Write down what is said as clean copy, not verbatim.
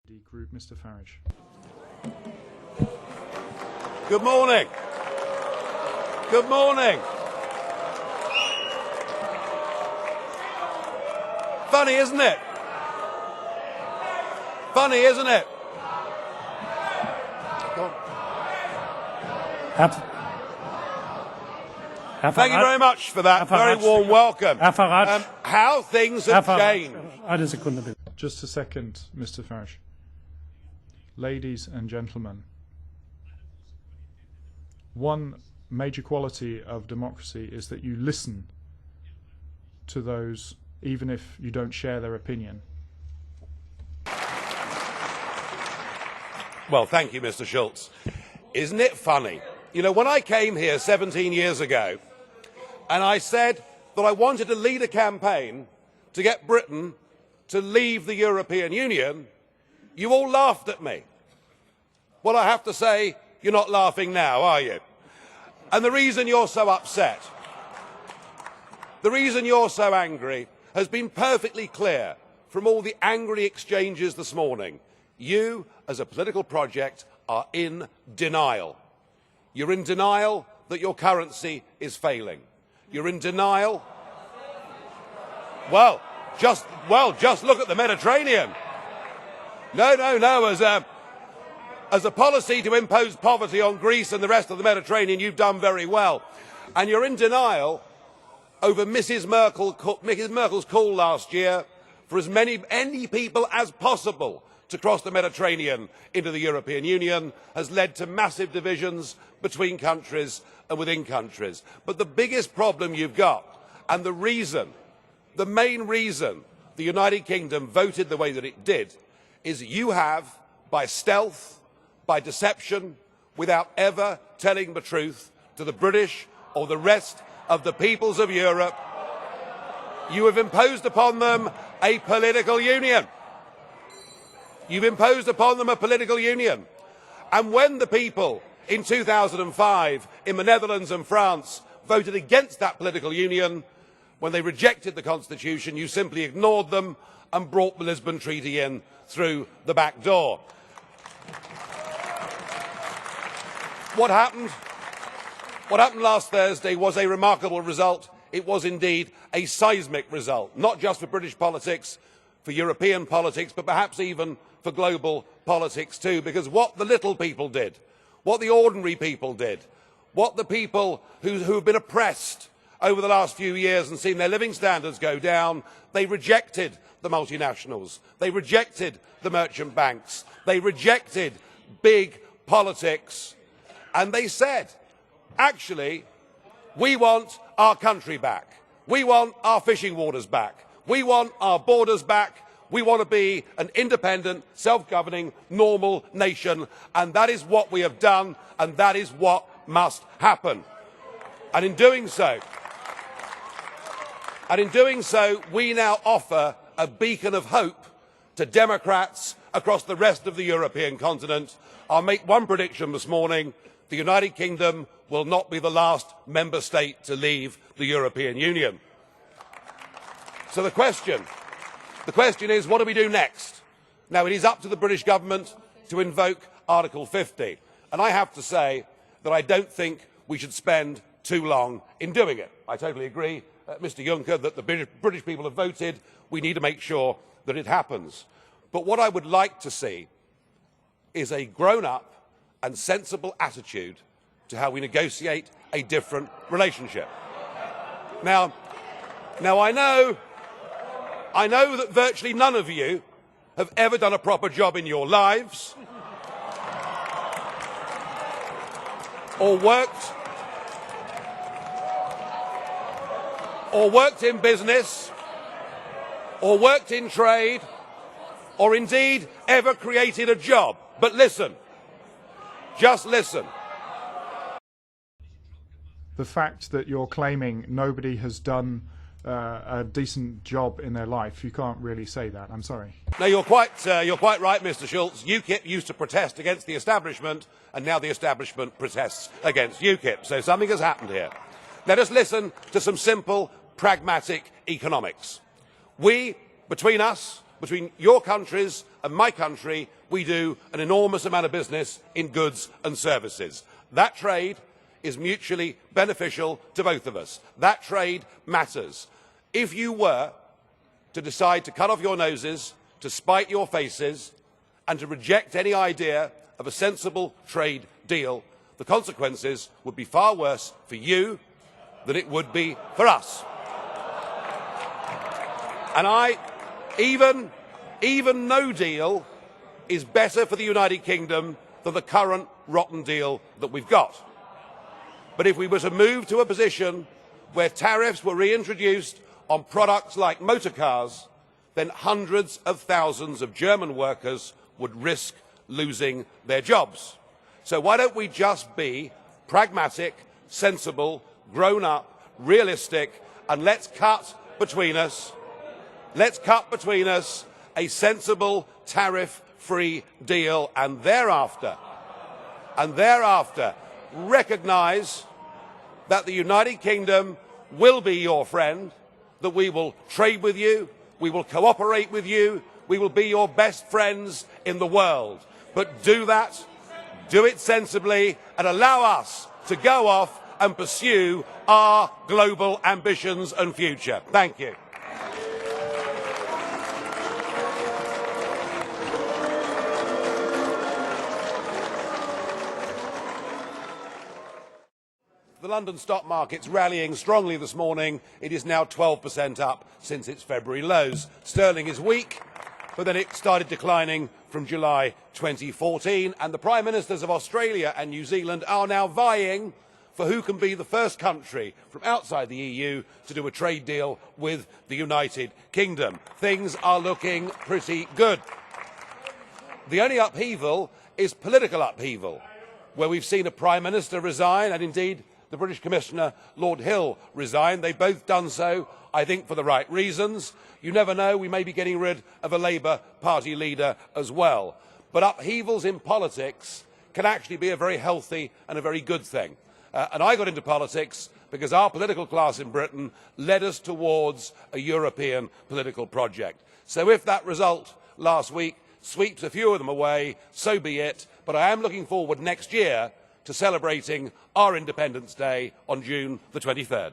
Group, Mr. Farage. Good morning. Good morning. Funny, isn't it? Funny, isn't it? Thank you very much for that very warm welcome. How things have changed. Just a second, Mr. Farage. Ladies and gentlemen, one major quality of democracy is that you listen to those, even if you don't share their opinion. Well, thank you, Mr. Schulz. Isn't it funny? You know, when I came here 17 years ago, and I said that I wanted to lead a campaign to get Britain to leave the European Union, you all laughed at me. Well, I have to say, you're not laughing now, are you? And the reason you're so upset, the reason you're so angry, has been perfectly clear from all the angry exchanges this morning. You, as a political project, are in denial. You're in denial that your currency is failing. You're in denial. Well, just look at the Mediterranean. No. As a policy to impose poverty on Greece and the rest of the Mediterranean, you've done very well. And you're in denial over Mrs. Merkel's call last year for as many people as possible to cross the Mediterranean into the European Union has led to massive divisions between countries and within countries. But the biggest problem you've got, and the main reason the United Kingdom voted the way that it did, is you have, by stealth, by deception, without ever telling the truth to the British or the rest of the peoples of Europe, you have imposed upon them a political union. You've imposed upon them a political union. And when the people in 2005 in the Netherlands and France voted against that political union, when they rejected the Constitution, you simply ignored them and brought the Lisbon Treaty in through the back door. What happened last Thursday was a remarkable result. It was indeed a seismic result, not just for British politics, for European politics, but perhaps even for global politics too, because what the little people did, what the ordinary people did, what the people who have been oppressed over the last few years and seen their living standards go down, they rejected the multinationals, they rejected the merchant banks, they rejected big politics, and they said, actually, we want our country back, we want our fishing waters back, we want our borders back, we want to be an independent, self-governing, normal nation, and that is what we have done, and that is what must happen. And in doing so, we now offer a beacon of hope to Democrats across the rest of the European continent. I'll make one prediction this morning. The United Kingdom will not be the last member state to leave the European Union. So the question is, what do we do next? Now, it is up to the British government to invoke Article 50. And I have to say that I don't think we should spend too long in doing it. I totally agree, Mr. Juncker, that the British people have voted. We need to make sure that it happens. But what I would like to see is a grown-up and sensible attitude to how we negotiate a different relationship. Now I know that virtually none of you have ever done a proper job in your lives, or worked in business, or worked in trade, or indeed ever created a job. But listen, just listen. The fact that you're claiming nobody has done a decent job in their life, you can't really say that. I'm sorry. No, you're quite right, Mr. Schulz. UKIP used to protest against the establishment, and now the establishment protests against UKIP. So something has happened here. Let us listen to some simple, pragmatic economics. We, between us, between your countries and my country, we do an enormous amount of business in goods and services. That trade is mutually beneficial to both of us. That trade matters. If you were to decide to cut off your noses, to spite your faces, and to reject any idea of a sensible trade deal, the consequences would be far worse for you than it would be for us. And even no deal is better for the United Kingdom than the current rotten deal that we've got. But if we were to move to a position where tariffs were reintroduced on products like motor cars, then hundreds of thousands of German workers would risk losing their jobs. So why don't we just be pragmatic, sensible, grown up, realistic, and let's cut between us a sensible tariff-free deal, and thereafter recognise that the United Kingdom will be your friend, that we will trade with you, we will cooperate with you, we will be your best friends in the world. But do that, do it sensibly, and allow us to go off and pursue our global ambitions and future. Thank you. The London stock market's rallying strongly this morning. It is now 12% up since its February lows. Sterling is weak, but then it started declining from July 2014, and the Prime Ministers of Australia and New Zealand are now vying for who can be the first country from outside the EU to do a trade deal with the United Kingdom. Things are looking pretty good. The only upheaval is political upheaval, where we've seen a Prime Minister resign, and indeed the British Commissioner, Lord Hill, resign. They've both done so, I think, for the right reasons. You never know, we may be getting rid of a Labour Party leader as well. But upheavals in politics can actually be a very healthy and a very good thing. And I got into politics because our political class in Britain led us towards a European political project. So if that result last week sweeps a few of them away, so be it. But I am looking forward next year to celebrating our Independence Day on June the 23rd.